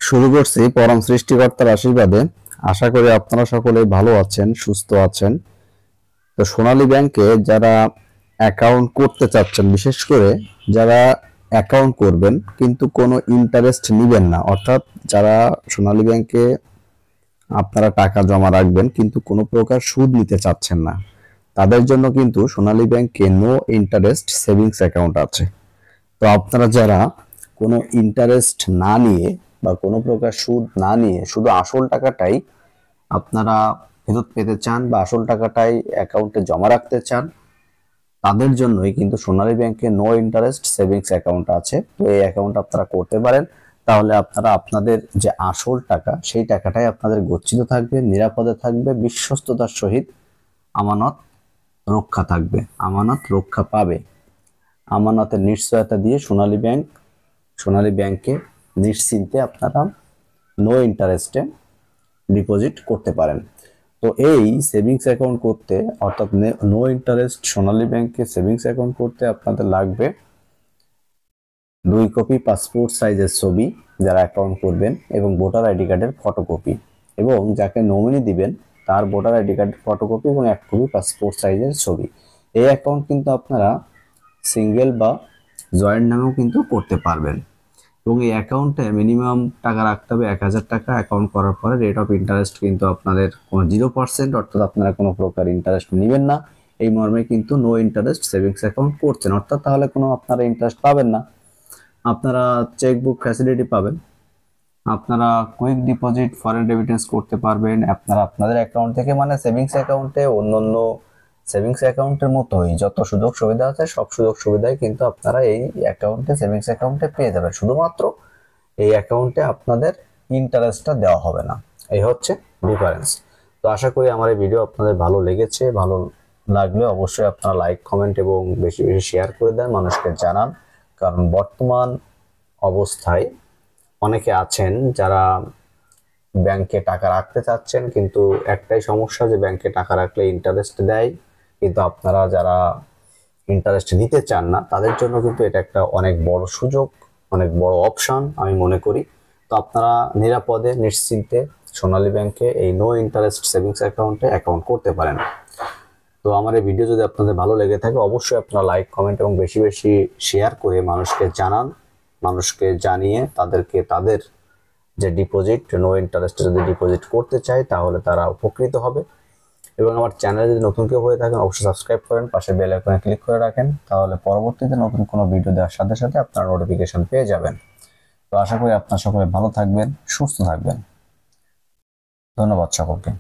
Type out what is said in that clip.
শুরু করছি পরম সৃষ্টিকর্তার আশীর্বাদে। আশা করি আপনারা সকলে ভালো আছেন, সুস্থ আছেন। তো সোনালী ব্যাংকে যারা অ্যাকাউন্ট করতে চাচ্ছেন, বিশেষ করে যারা অ্যাকাউন্ট করবেন কিন্তু কোনো ইন্টারেস্ট নিবেন না, অর্থাৎ যারা সোনালী ব্যাংকে আপনারা টাকা জমা রাখবেন কিন্তু কোনো প্রকার সুদ নিতে চাচ্ছেন না, তাদের জন্য কিন্তু সোনালী ব্যাংকে নো ইন্টারেস্ট সেভিংস অ্যাকাউন্ট আছে। তো আপনারা যারা কোনো ইন্টারেস্ট না নিয়ে বা কোনো প্রকার সুদ না নিয়ে শুধু আসল টাকাটাই আপনারা ফেরত পেতে চান বা আসল টাকাটাই অ্যাকাউন্টে জমা রাখতে চান, তাদের জন্যই কিন্তু সোনালী ব্যাংকে নো ইন্টারেস্ট সেভিংস অ্যাকাউন্ট আছে। তো এই অ্যাকাউন্ট আপনারা করতে পারেন। তাহলে আপনারা আপনাদের যে আসল টাকা সেই টাকাটাই আপনাদের গচ্ছিত থাকবে, নিরাপদে থাকবে, বিশ্বস্ততার সহিত আমানত রক্ষা থাকবে, আমানত রক্ষা পাবে। আমানতের নিশ্চয়তা দিয়ে সোনালী ব্যাংকে নিশ্চিন্তে আপনারা নো ইন্টারেস্টে ডিপোজিট করতে পারেন। তো এই সেভিংস অ্যাকাউন্ট করতে, অর্থাৎ নো ইন্টারেস্ট সোনালী ব্যাংকে সেভিংস অ্যাকাউন্ট করতে আপনাদের লাগবে 2 কপি পাসপোর্ট সাইজের ছবি যারা অ্যাকাউন্ট করবেন, এবং ভোটার আইডি কার্ডের ফটোকপি, এবং যাকে নমিনি দিবেন তার ভোটার আইডি কার্ডের ফটোকপি এবং 1 কপি পাসপোর্ট সাইজের ছবি। এই অ্যাকাউন্ট কিন্তু আপনারা সিঙ্গেল বা জয়েন্ট নামেও কিন্তু করতে পারবেন, এবং এই অ্যাকাউন্টে মিনিমাম টাকা রাখতে হবে 1000 টাকা। অ্যাকাউন্ট করার পরে রেট অফ ইন্টারেস্ট কিন্তু আপনাদের কোনো 0%, অর্থাৎ আপনারা কোনো প্রকার ইন্টারেস্ট নেবেন না। এই মর্মে কিন্তু নো ইন্টারেস্ট সেভিংস অ্যাকাউন্ট করছেন, অর্থাৎ তাহলে কোনো আপনারা ইন্টারেস্ট পাবেন না, আপনারা চেকবুক ফ্যাসিলিটি পাবেন, আপনারা কুইক ডিপোজিট ফরেন রেমিটেন্স করতে পারবেন আপনারা আপনাদের অ্যাকাউন্ট থেকে। মানে সেভিংস অ্যাকাউন্টে অন্যান্য সেভিংস অ্যাকাউন্টের মতোই যত সুযোগ সুবিধা আছে সব সুযোগ সুবিধাই কিন্তু আপনারা এই অ্যাকাউন্টে, সেভিংস অ্যাকাউন্টে পেয়ে যাবেন। শুধুমাত্র এই অ্যাকাউন্টে আপনাদের ইন্টারেস্টটা দেওয়া হবে না, এই হচ্ছে ডিফারেন্স। তো আশা করি আমার এই ভিডিও আপনাদের ভালো লেগেছে। ভালো লাগলে অবশ্যই আপনারা লাইক, কমেন্ট এবং বেশি বেশি শেয়ার করে দেন, মানুষকে জানান। কারণ বর্তমান অবস্থায় অনেকে আছেন যারা ব্যাংকে টাকা রাখতে চাচ্ছেন, কিন্তু একটাই সমস্যা যে ব্যাংকে টাকা রাখলে ইন্টারেস্ট দেয়, কিন্তু আপনারা যারা ইন্টারেস্ট নিতে চান না তাদের জন্য কিন্তু এটা একটা অনেক বড় সুযোগ, অনেক বড় অপশন আমি মনে করি। তো আপনারা নিরাপদে নিশ্চিন্তে সোনালী ব্যাংকে এই নো ইন্টারেস্ট সেভিংস অ্যাকাউন্টে অ্যাকাউন্ট করতে পারেন। তো আমার এই ভিডিও যদি আপনাদের ভালো লেগে থাকে অবশ্যই আপনারা লাইক, কমেন্ট এবং বেশি বেশি শেয়ার করে মানুষকে জানান। মানুষকে জানিয়ে তাদেরকে তাদের যে ডিপোজিট, নো ইন্টারেস্টে যদি ডিপোজিট করতে চায় তাহলে তারা উপকৃত হবে। এবং আমার চ্যানেলে যদি নতুন কেউ হয়ে থাকেন অবশ্যই সাবস্ক্রাইব করেন, পাশে বেল আইকনে ক্লিক করে রাখেন, তাহলে পরবর্তীতে নতুন কোনো ভিডিও দেওয়ার সাথে সাথে আপনারা নোটিফিকেশন পেয়ে যাবেন। তো আশা করি আপনারা সকলে ভালো থাকবেন, সুস্থ থাকবেন। ধন্যবাদ সকলকে।